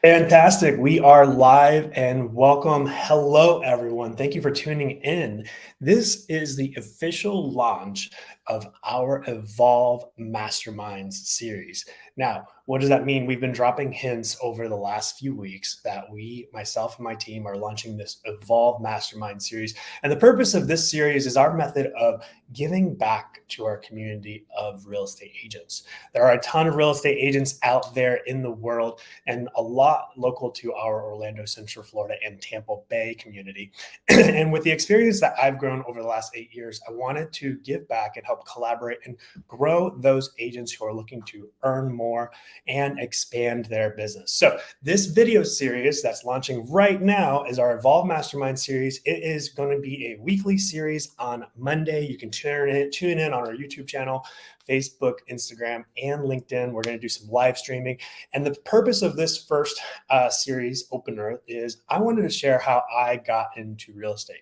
Fantastic. We are live and welcome. Hello, everyone. Thank you for tuning in. This is the official launch of our Evolve Masterminds series. Now, what does that mean? We've been dropping hints over the last few weeks that myself and my team, are launching this Evolve Mastermind series. And the purpose of this series is our method of giving back to our community of real estate agents. There are a ton of real estate agents out there in the world, and a lot local to our Orlando, Central Florida, and Tampa Bay community. And with the experience that I've grown over the last 8 years, I wanted to give back and help collaborate and grow those agents who are looking to earn more and expand their business. So this video series that's launching right now is our Evolve Mastermind series. It is going to be a weekly series on Monday. You can tune in on our YouTube channel, Facebook, Instagram, and LinkedIn. We're going to do some live streaming. And the purpose of this first series opener is I wanted to share how I got into real estate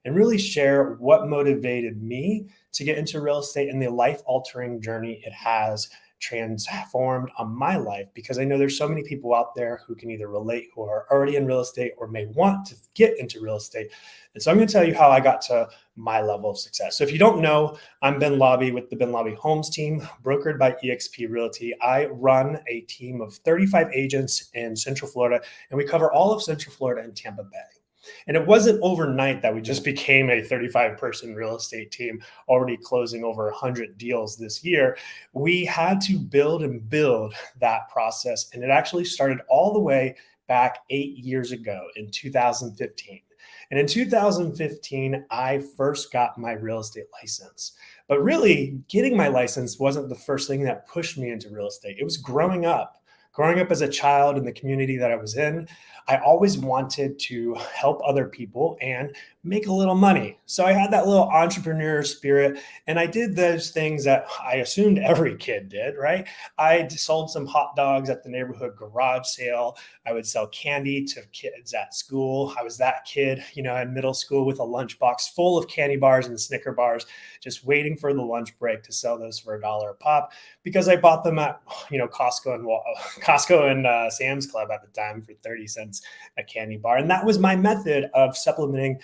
and really share what motivated me to get into real estate and the life-altering journey it has transformed on my life, because I know there's so many people out there who can either relate, who are already in real estate or may want to get into real estate. And so I'm going to tell you how I got to my level of success. So if you don't know, I'm Ben Laube with the Ben Laube Homes team, brokered by eXp Realty. I run a team of 35 agents in Central Florida, and we cover all of Central Florida and Tampa Bay. And it wasn't overnight that we just became a 35-person real estate team, already closing over 100 deals this year. We had to build that process. And it actually started all the way back 8 years ago in 2015. And in 2015, I first got my real estate license. But really, getting my license wasn't the first thing that pushed me into real estate. It was growing up. Growing up as a child in the community that I was in, I always wanted to help other people and make a little money. So I had that little entrepreneur spirit, and I did those things that I assumed every kid did, right? I sold some hot dogs at the neighborhood garage sale. I would sell candy to kids at school. I was that kid, in middle school with a lunchbox full of candy bars and Snicker bars, just waiting for the lunch break to sell those for $1 a pop, because I bought them at, Costco and Sam's Club at the time for 30 cents a candy bar. And that was my method of supplementing,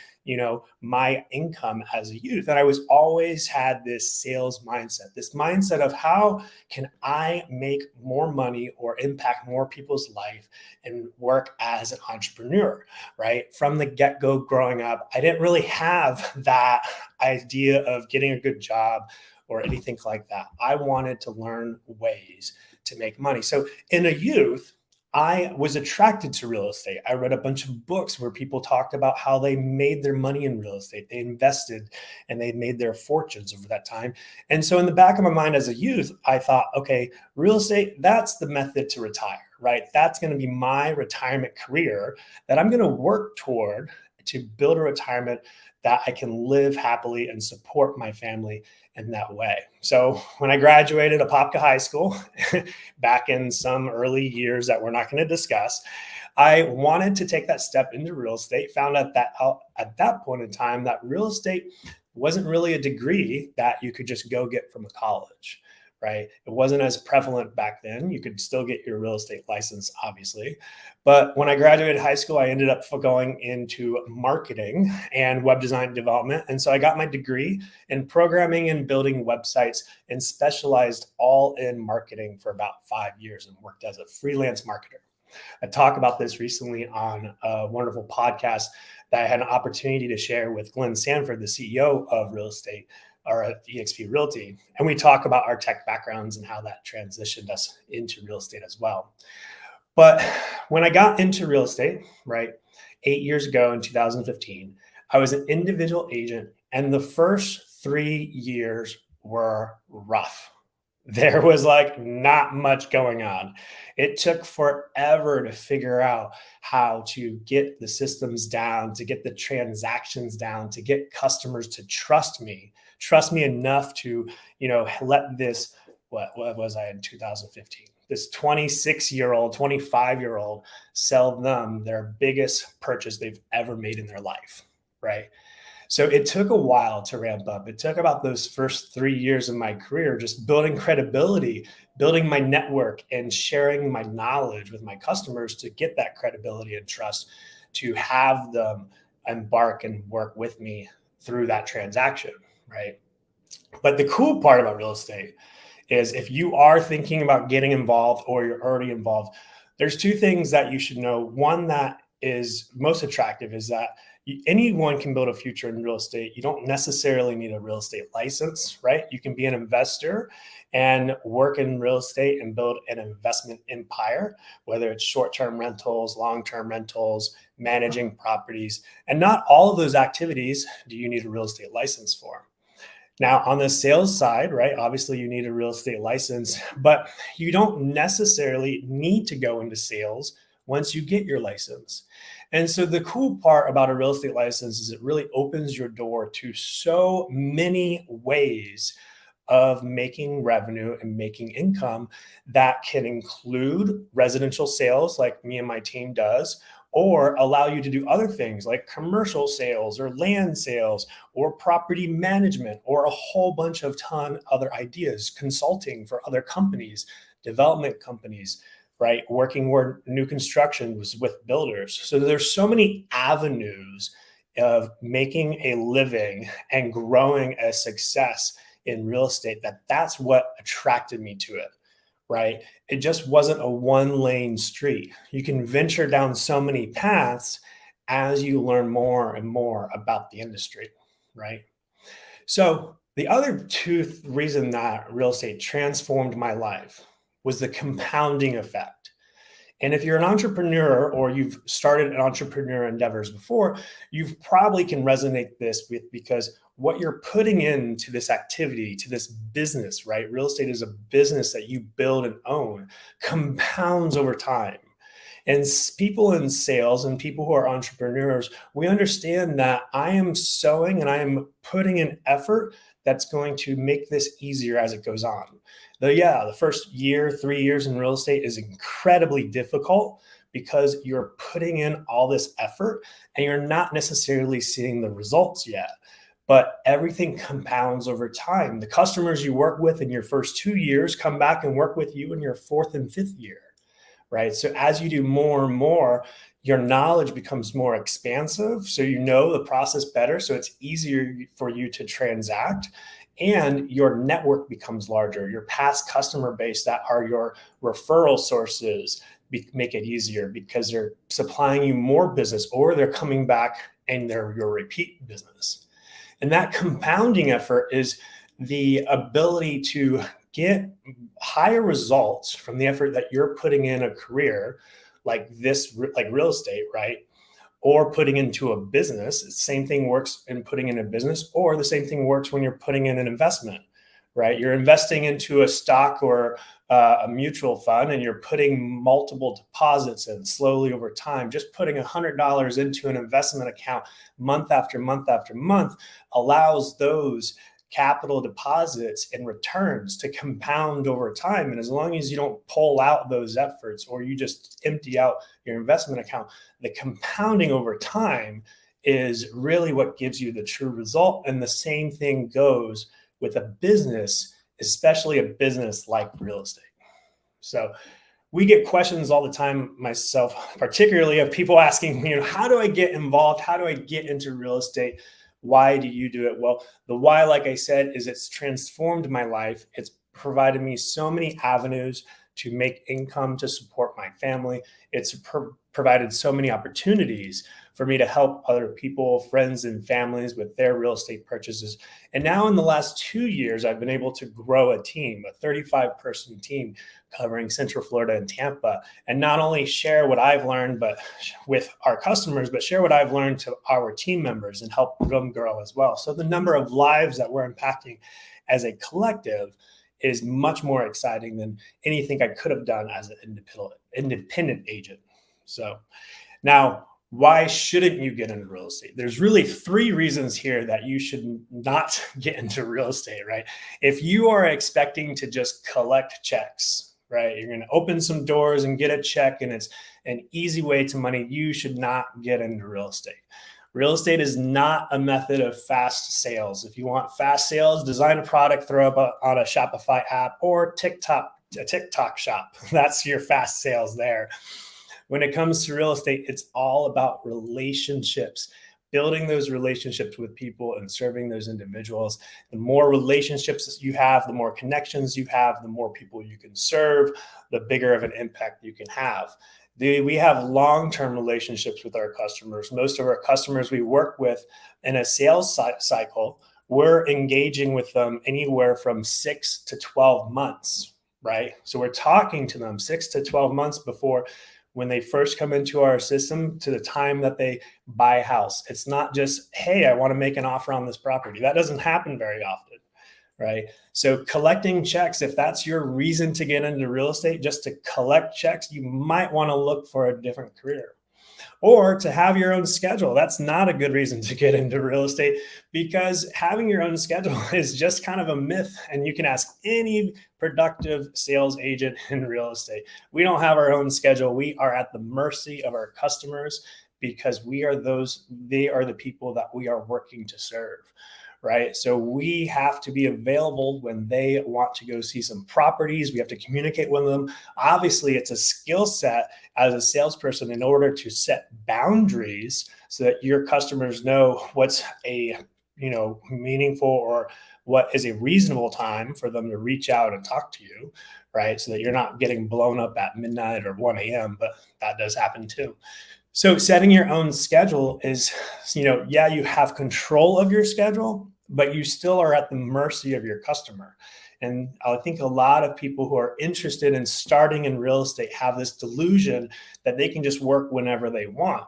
my income as a youth. And I was always had this sales mindset of how can I make more money or impact more people's life and work as an entrepreneur, right? From the get-go growing up, I didn't really have that idea of getting a good job or anything like that. I wanted to learn ways to make money. So in a youth, I was attracted to real estate. I read a bunch of books where people talked about how they made their money in real estate. They invested and they made their fortunes over that time. And so in the back of my mind as a youth, I thought, okay, real estate, that's the method to retire, right? That's going to be my retirement career that I'm going to work toward to build a retirement that I can live happily and support my family in that way. So when I graduated Apopka High School back in some early years that we're not going to discuss, I wanted to take that step into real estate, found out that at that point in time that real estate wasn't really a degree that you could just go get from a college. Right? It wasn't as prevalent back then. You could still get your real estate license, obviously. But when I graduated high school, I ended up going into marketing and web design and development. And so I got my degree in programming and building websites and specialized all in marketing for about 5 years and worked as a freelance marketer. I talked about this recently on a wonderful podcast that I had an opportunity to share with Glenn Sanford, the CEO of real estate, or at eXp Realty. And we talk about our tech backgrounds and how that transitioned us into real estate as well. But when I got into real estate, right, 8 years ago in 2015, I was an individual agent, and the first 3 years were rough. There was not much going on. It took forever to figure out how to get the systems down, to get the transactions down, to get customers to trust me enough to, let this, what was I in 2015? This 26-year-old, 25-year-old sell them their biggest purchase they've ever made in their life, right? So it took a while to ramp up. It took about those first 3 years of my career, just building credibility, building my network and sharing my knowledge with my customers to get that credibility and trust to have them embark and work with me through that transaction, right? But the cool part about real estate is if you are thinking about getting involved or you're already involved, there's two things that you should know. One that is most attractive is that anyone can build a future in real estate. You don't necessarily need a real estate license, right? You can be an investor and work in real estate and build an investment empire, whether it's short-term rentals, long-term rentals, managing properties. And not all of those activities do you need a real estate license for. Now, on the sales side, right, obviously you need a real estate license, but you don't necessarily need to go into sales once you get your license. And so the cool part about a real estate license is it really opens your door to so many ways of making revenue and making income that can include residential sales like me and my team does, or allow you to do other things like commercial sales or land sales or property management or a whole bunch of other ideas, consulting for other companies, development companies, right? Working where new construction was with builders. So there's so many avenues of making a living and growing a success in real estate that's what attracted me to it, right? It just wasn't a one lane street. You can venture down so many paths as you learn more and more about the industry, right? So the other reason that real estate transformed my life was the compounding effect. And if you're an entrepreneur or you've started an entrepreneur endeavors before, you probably can resonate this with because what you're putting into this activity, to this business, right? Real estate is a business that you build and own, compounds over time. And people in sales and people who are entrepreneurs, we understand that I am sowing and I am putting in effort that's going to make this easier as it goes on. The first year, 3 years in real estate is incredibly difficult because you're putting in all this effort and you're not necessarily seeing the results yet. But everything compounds over time. The customers you work with in your first 2 years come back and work with you in your fourth and fifth year, right? So as you do more and more, your knowledge becomes more expansive. So you know the process better. So it's easier for you to transact and your network becomes larger. Your past customer base that are your referral sources make it easier because they're supplying you more business or they're coming back and they're your repeat business. And that compounding effort is the ability to get higher results from the effort that you're putting in a career like this, like real estate, right? Or putting into a business. The same thing works in putting in a business, or the same thing works when you're putting in an investment, right? You're investing into a stock or a mutual fund and you're putting multiple deposits in slowly over time. Just putting $100 into an investment account month after month after month allows those capital deposits and returns to compound over time. And as long as you don't pull out those efforts or you just empty out your investment account, the compounding over time is really what gives you the true result. And the same thing goes with a business, especially a business like real estate. So we get questions all the time, myself, particularly of people asking, how do I get involved? How do I get into real estate? Why do you do it? Well, the why, like I said, is it's transformed my life. It's provided me so many avenues to make income to support my family. It's provided so many opportunities for me to help other people, friends and families with their real estate purchases. And now in the last 2 years, I've been able to grow a team, a 35-person team covering Central Florida and Tampa, and not only share what I've learned but with our customers, but share what I've learned to our team members and help them grow as well. So the number of lives that we're impacting as a collective is much more exciting than anything I could have done as an independent agent. So now, why shouldn't you get into real estate? There's really 3 reasons here that you should not get into real estate, right? If you are expecting to just collect checks, right? You're going to open some doors and get a check and it's an easy way to money. You should not get into real estate. Real estate is not a method of fast sales. If you want fast sales, design a product, throw up on a Shopify app or TikTok a TikTok shop. That's your fast sales there. When it comes to real estate, it's all about relationships, building those relationships with people and serving those individuals. The more relationships you have, the more connections you have, the more people you can serve, the bigger of an impact you can have. We have long-term relationships with our customers. Most of our customers we work with in a sales cycle, we're engaging with them anywhere from 6 to 12 months, right? So we're talking to them 6 to 12 months before when they first come into our system to the time that they buy a house. It's not just, hey, I want to make an offer on this property. That doesn't happen very often, right? So collecting checks, if that's your reason to get into real estate, just to collect checks, you might want to look for a different career. Or to have your own schedule. That's not a good reason to get into real estate, because having your own schedule is just kind of a myth. And you can ask any productive sales agent in real estate. We don't have our own schedule. We are at the mercy of our customers because they are the people that we are working to serve. Right. So we have to be available when they want to go see some properties. We have to communicate with them. Obviously, it's a skill set as a salesperson in order to set boundaries so that your customers know what's a meaningful or what is a reasonable time for them to reach out and talk to you. Right. So that you're not getting blown up at midnight or 1 a.m. But that does happen, too. So setting your own schedule is, you have control of your schedule, but you still are at the mercy of your customer. And I think a lot of people who are interested in starting in real estate have this delusion that they can just work whenever they want.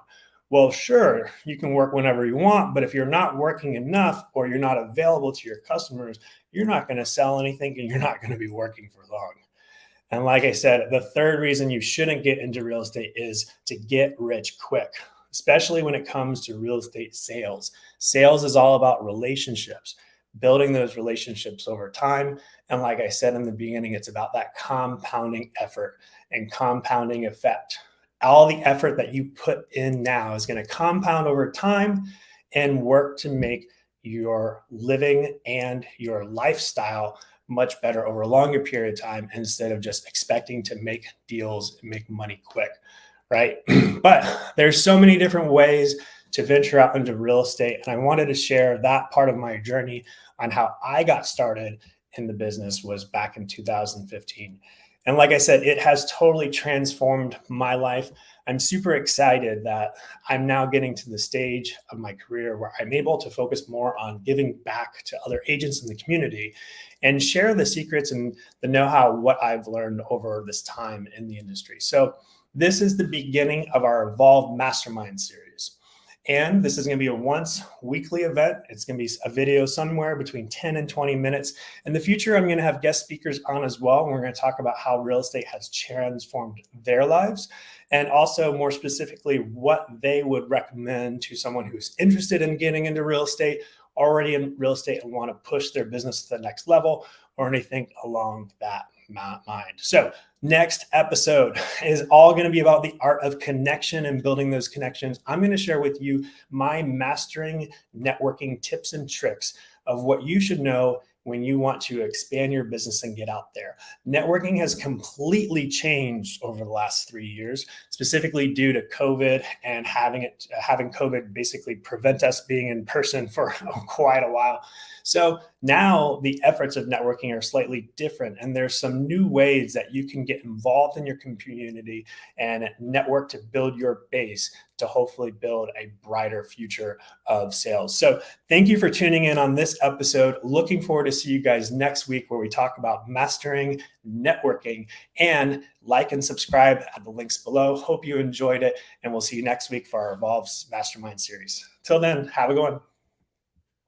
Well, sure, you can work whenever you want, but if you're not working enough or you're not available to your customers, you're not going to sell anything and you're not going to be working for long. And like I said, the third reason you shouldn't get into real estate is to get rich quick, especially when it comes to real estate sales. Sales is all about relationships, building those relationships over time. And like I said in the beginning, it's about that compounding effort and compounding effect. All the effort that you put in now is going to compound over time and work to make your living and your lifestyle much better over a longer period of time instead of just expecting to make deals and make money quick, right? But there's so many different ways to venture out into real estate. And I wanted to share that part of my journey on how I got started in the business was back in 2015. And like I said, it has totally transformed my life. I'm super excited that I'm now getting to the stage of my career where I'm able to focus more on giving back to other agents in the community and share the secrets and the know-how, what I've learned over this time in the industry. So this is the beginning of our Evolve Mastermind series. And this is going to be a once weekly event. It's going to be a video somewhere between 10 and 20 minutes. In the future, I'm going to have guest speakers on as well. And we're going to talk about how real estate has transformed their lives and also more specifically what they would recommend to someone who's interested in getting into real estate, already in real estate and want to push their business to the next level or anything along that mind. So next episode is all going to be about the art of connection and building those connections. I'm going to share with you my mastering networking tips and tricks of what you should know when you want to expand your business and get out there. Networking has completely changed over the last 3 years, specifically due to COVID and having COVID basically prevent us being in person for quite a while. So now the efforts of networking are slightly different, and there's some new ways that you can get involved in your community and network to build your base to hopefully build a brighter future of sales. So thank you for tuning in on this episode. Looking forward to see you guys next week where we talk about mastering networking, and like and subscribe at the links below. Hope you enjoyed it, and we'll see you next week for our Evolve Mastermind series. Till then, have a good one.